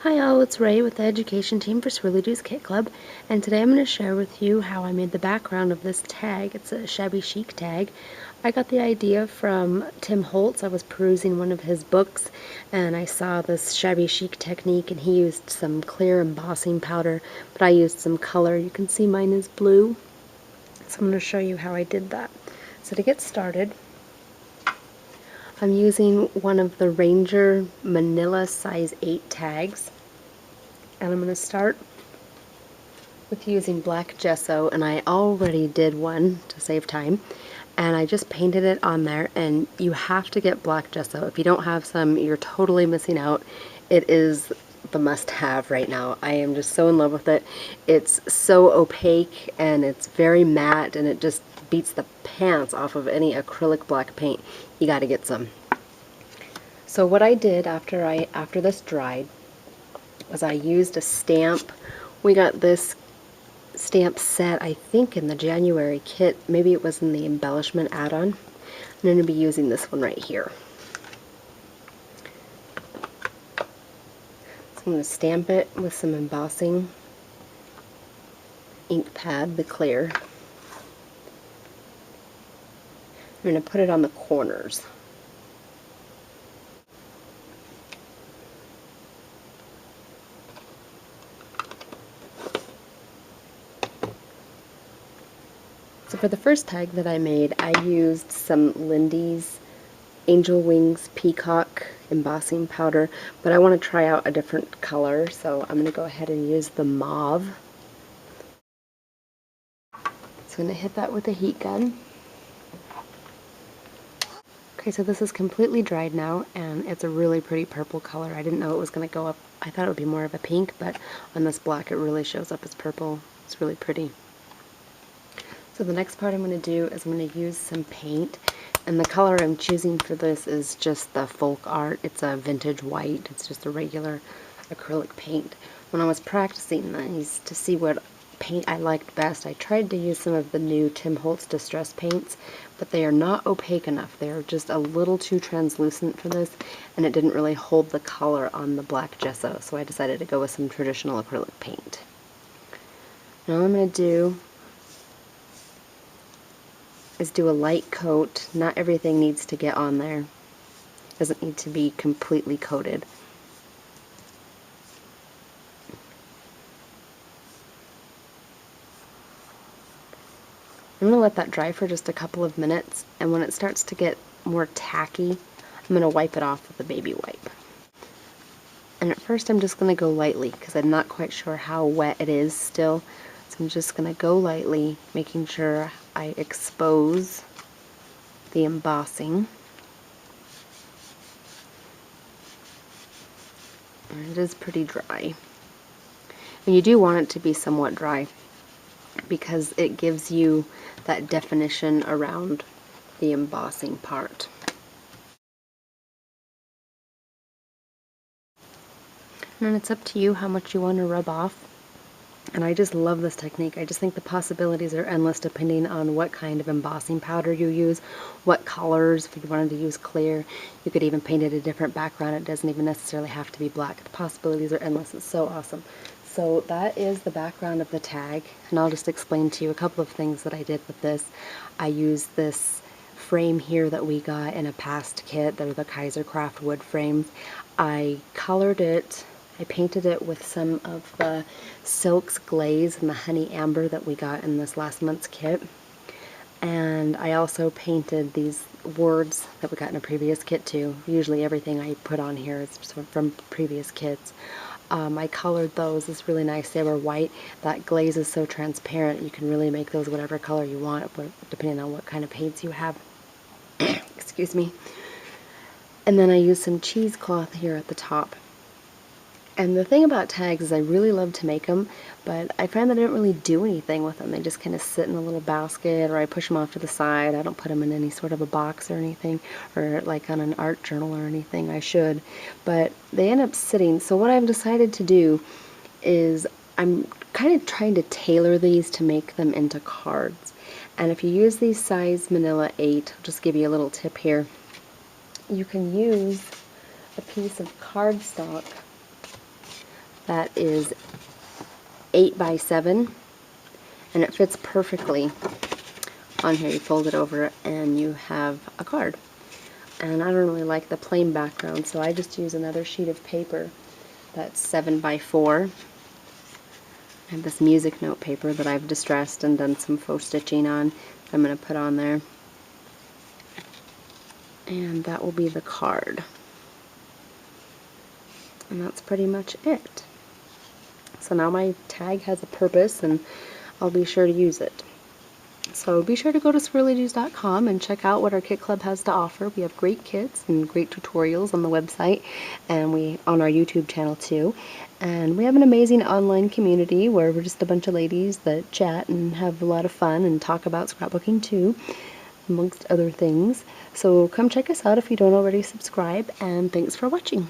Hi all, it's Ray with the education team for Swirly Doo's Kit Club, and today I'm going to share with you how I made the background of this tag. It's a Shabby Chic tag. I got the idea from Tim Holtz. I was perusing one of his books and I saw this Shabby Chic technique, and he used some clear embossing powder, but I used some color. You can see mine is blue, so I'm going to show you how I did that. So to get started, I'm using one of the Ranger Manila size 8 tags. And I'm going to start with using black gesso, and I already did one to save time, and I just painted it on there. And you have to get black gesso. If you don't have some, you're totally missing out. It is the must-have right now. I am just so in love with it. It's so opaque and it's very matte, and it just beats the pants off of any acrylic black paint. You got to get some. So what I did after this dried was I used a stamp. We got this stamp set, I think, in the January kit. Maybe it was in the embellishment add-on. I'm going to be using this one right here. So I'm going to stamp it with some embossing ink pad, the clear. I'm going to put it on the corners. So for the first tag that I made, I used some Lindy's Angel Wings Peacock embossing powder, but I want to try out a different color, so I'm going to go ahead and use the mauve. So I'm going to hit that with a heat gun. Okay, so this is completely dried now, and it's a really pretty purple color. I didn't know it was going to go up. I thought it would be more of a pink, but on this black it really shows up as purple. It's really pretty. So the next part I'm going to do is I'm going to use some paint, and the color I'm choosing for this is just the Folk Art. It's a vintage white. It's just a regular acrylic paint. When I was practicing these to see what paint I liked best, I tried to use some of the new Tim Holtz Distress paints, but they are not opaque enough. They're just a little too translucent for this, and it didn't really hold the color on the black gesso, so I decided to go with some traditional acrylic paint. Now all I'm going to do is do a light coat. Not everything needs to get on there. It doesn't need to be completely coated. I'm going to let that dry for just a couple of minutes, and when it starts to get more tacky, I'm going to wipe it off with a baby wipe. And at first I'm just going to go lightly because I'm not quite sure how wet it is still. So I'm just going to go lightly, making sure I expose the embossing. And it is pretty dry. And you do want it to be somewhat dry because it gives you that definition around the embossing part. And it's up to you how much you want to rub off. And I just love this technique. I just think the possibilities are endless depending on what kind of embossing powder you use, what colors. If you wanted to use clear, you could even paint it a different background. It doesn't even necessarily have to be black. The possibilities are endless. It's so awesome. So that is the background of the tag, and I'll just explain to you a couple of things that I did with this. I used this frame here that we got in a past kit. They're the Kaisercraft wood frames. I colored it. I painted it with some of the Silks Glaze and the Honey Amber that we got in this last month's kit. And I also painted these words that we got in a previous kit too. Usually everything I put on here is from previous kits. I colored those. It's really nice. They were white. That glaze is so transparent. You can really make those whatever color you want, depending on what kind of paints you have. Excuse me. And then I used some cheesecloth here at the top. And the thing about tags is I really love to make them, but I find that I don't really do anything with them. They just kind of sit in a little basket, or I push them off to the side. I don't put them in any sort of a box or anything, or like on an art journal or anything. I should, but they end up sitting. So what I've decided to do is I'm kind of trying to tailor these to make them into cards. And if you use these size Manila 8, I'll just give you a little tip here. You can use a piece of cardstock that is 8 by 7, and it fits perfectly on here. You fold it over and you have a card. And I don't really like the plain background, so I just use another sheet of paper that's 7 by 4. I have this music note paper that I've distressed and done some faux stitching on. I'm going to put on there. And that will be the card. And that's pretty much it. So now my tag has a purpose, and I'll be sure to use it. So be sure to go to swirlydoos.com and check out what our kit club has to offer. We have great kits and great tutorials on the website, and we on our YouTube channel too. And we have an amazing online community where we're just a bunch of ladies that chat and have a lot of fun and talk about scrapbooking too, amongst other things. So come check us out if you don't already subscribe, and thanks for watching.